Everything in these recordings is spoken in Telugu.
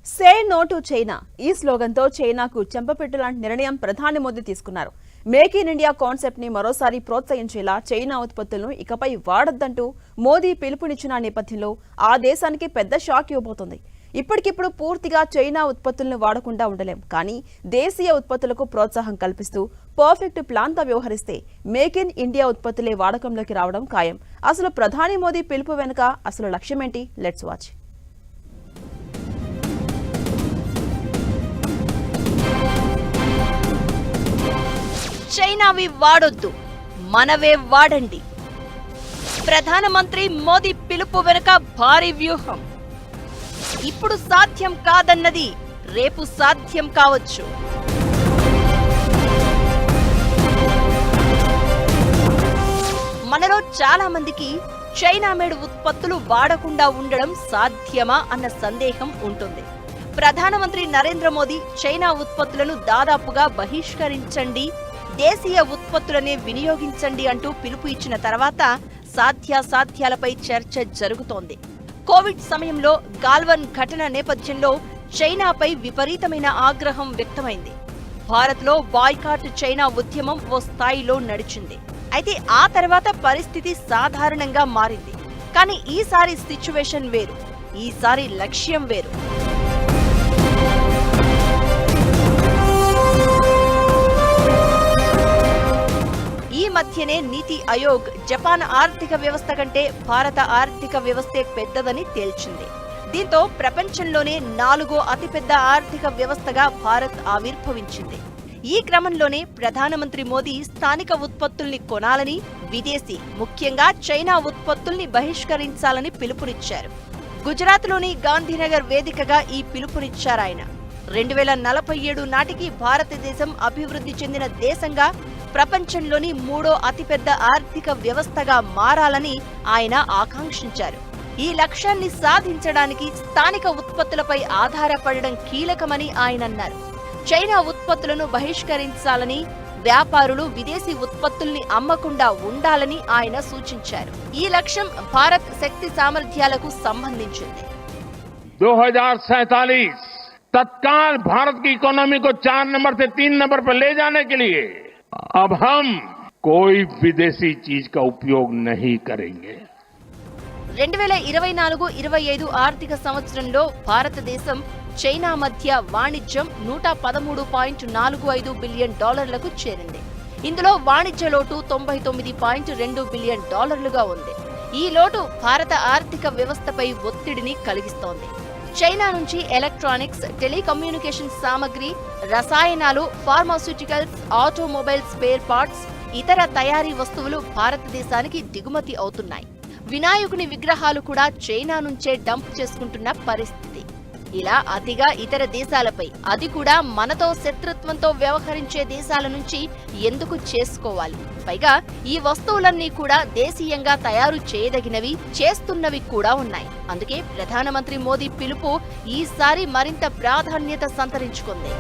సే నో టు చైనా ఈ స్లోగన్తో చైనాకు చెంపపెట్టు లాంటి నిర్ణయం ప్రధాని మోదీ తీసుకున్నారు. మేక్ ఇన్ ఇండియా కాన్సెప్ట్ ని మరోసారి ప్రోత్సహించేలా చైనా ఉత్పత్తులను ఇకపై వాడొద్దంటూ మోదీ పిలుపునిచ్చిన నేపథ్యంలో ఆ దేశానికి పెద్ద షాక్ ఇవ్వబోతోంది. ఇప్పటికిప్పుడు పూర్తిగా చైనా ఉత్పత్తులను వాడకుండా ఉండలేం, కానీ దేశీయ ఉత్పత్తులకు ప్రోత్సాహం కల్పిస్తూ పర్ఫెక్ట్ ప్లాన్తో వ్యవహరిస్తే మేక్ ఇన్ ఇండియా ఉత్పత్తులే వాడకంలోకి రావడం ఖాయం. అసలు ప్రధాని మోదీ పిలుపు వెనుక అసలు లక్ష్యమేంటి? Let's watch. చైనావి వాడొద్దు, మనవే వాడండి. ప్రధానమంత్రి మోదీ పిలుపు వెనుక భారీ వ్యూహం. ఇప్పుడు సాధ్యం కాదన్నది రేపు సాధ్యం కావచ్చు. మనలో చాలా మందికి చైనా మేడ్ ఉత్పత్తులు వాడకుండా ఉండడం సాధ్యమా అన్న సందేహం ఉంటుంది. ప్రధానమంత్రి నరేంద్ర మోదీ చైనా ఉత్పత్తులను దాదాపుగా బహిష్కరించండి, దేశీయ ఉత్పత్తులనే వినియోగించండి అంటూ పిలుపు ఇచ్చిన తర్వాత సాధ్యాసాధ్యాలపై చర్చ జరుగుతోంది. కోవిడ్ సమయంలో గాల్వన్ ఘటన నేపథ్యంలో చైనాపై విపరీతమైన ఆగ్రహం వ్యక్తమైంది. భారత్లో బాయ్కాట్ చైనా ఉద్యమం ఓ స్థాయిలో నడిచింది. అయితే ఆ తర్వాత పరిస్థితి సాధారణంగా మారింది. కానీ ఈసారి సిచ్యువేషన్ వేరు, ఈసారి లక్ష్యం వేరు. ఈ మధ్యనే నీతి ఆయోగ్ జపాన్ ఆర్థిక వ్యవస్థ కంటే భారత ఆర్థిక వ్యవస్థే పెద్దదని తేల్చింది. దీంతో ప్రపంచంలోనే 4వ అతిపెద్ద ఆర్థిక వ్యవస్థగా భారత్ ఆవిర్భవించింది. ఈ క్రమంలోనే ప్రధానమంత్రి మోదీ స్థానిక ఉత్పత్తుల్ని కొనాలని, విదేశీ ముఖ్యంగా చైనా ఉత్పత్తుల్ని బహిష్కరించాలని పిలుపునిచ్చారు. గుజరాత్లోని గాంధీనగర్ వేదికగా ఈ పిలుపునిచ్చారాయన. 2047 నాటికి భారతదేశం అభివృద్ధి చెందిన దేశంగా, ప్రపంచంలోని 3వ అతిపెద్ద ఆర్థిక వ్యవస్థగా మారాలని ఆయన ఆకాంక్షించారు. ఈ లక్ష్యాన్ని సాధించడానికి స్థానిక ఉత్పత్తులపై ఆధారపడడం కీలకమని ఆయన అన్నారు. చైనా ఉత్పత్తులను బహిష్కరించాలని, వ్యాపారులు విదేశీ ఉత్పత్తుల్ని అమ్మకుండా ఉండాలని ఆయన సూచించారు. ఈ లక్ష్యం భారత్ శక్తి సామర్థ్యాలకు సంబంధించింది. 2047 तत्काल भारत की इकोनॉमी को 4 नंबर से 3 नंबर पर ले जाने के लिए अब हम कोई विदेशी चीज का उपयोग नहीं करेंगे. 2024-25 ఆర్థిక సంవత్సరంలో భారతదేశం చైనా మధ్య వాణిజ్యం $113.45 బిలియన్ చేరింది. ఇందులో వాణిజ్య లోటు $99.2 బిలియన్ ఉంది. ఈ లోటు భారత ఆర్థిక వ్యవస్థపై ఒత్తిడిని కలిగిస్తోంది. చైనా నుంచి ఎలక్ట్రానిక్స్, టెలికమ్యూనికేషన్ సామగ్రి, రసాయనాలు, ఫార్మాస్యూటికల్స్, ఆటోమొబైల్ స్పేర్ పార్ట్స్, ఇతర తయారీ వస్తువులు భారతదేశానికి దిగుమతి అవుతున్నాయి. వినాయకుని విగ్రహాలు కూడా చైనా నుంచే డంప్ చేసుకుంటున్న పరిస్థితి. ఇలా అతిగా ఇతర దేశాలపై, అది కూడా మనతో శత్రుత్వంతో వ్యవహరించే దేశాల నుంచి ఎందుకు చేసుకోవాలి? పైగా ఈ వస్తువులన్నీ కూడా దేశీయంగా తయారు చేయదగినవి, చేస్తున్నవి కూడా ఉన్నాయి. అందుకే ప్రధానమంత్రి మోదీ పిలుపు ఈసారి మరింత ప్రాధాన్యత సంతరించుకుంది.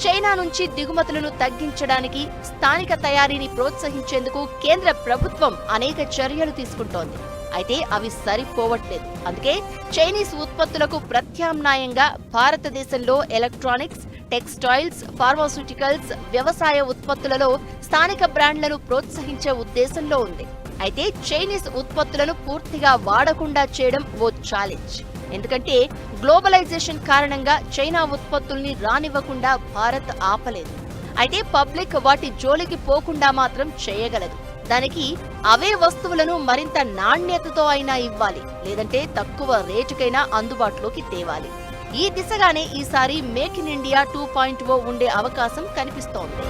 చైనా నుంచి దిగుమతులను తగ్గించడానికి, స్థానిక తయారీని ప్రోత్సహించేందుకు కేంద్ర ప్రభుత్వం అనేక చర్యలు తీసుకుంటోంది. అయితే అవి సరిపోవట్లేదు. అందుకే చైనీస్ ఉత్పత్తులకు ప్రత్యామ్నాయంగా భారతదేశంలో ఎలక్ట్రానిక్స్, టెక్స్టైల్స్, ఫార్మాస్యూటికల్స్, వ్యవసాయ ఉత్పత్తులలో స్థానిక బ్రాండ్లను ప్రోత్సహించే ఉద్దేశంలో ఉంది. అయితే చైనీస్ ఉత్పత్తులను పూర్తిగా వాడకుండా చేయడం ఓ ఛాలెంజ్. ఎందుకంటే గ్లోబలైజేషన్ కారణంగా చైనా ఉత్పత్తుల్ని రానివ్వకుండా భారత్ ఆపలేదు. అయితే పబ్లిక్ వాటి జోలికి పోకుండా మాత్రం చేయగలదు. దానికి అవే వస్తువులను మరింత నాణ్యతతో అయినా ఇవ్వాలి, లేదంటే తక్కువ రేటుకైనా అందుబాటులోకి తేవాలి. ఈ దిశగానే ఈసారి మేక్ ఇన్ ఇండియా 2.0 ఉండే అవకాశం కనిపిస్తోంది.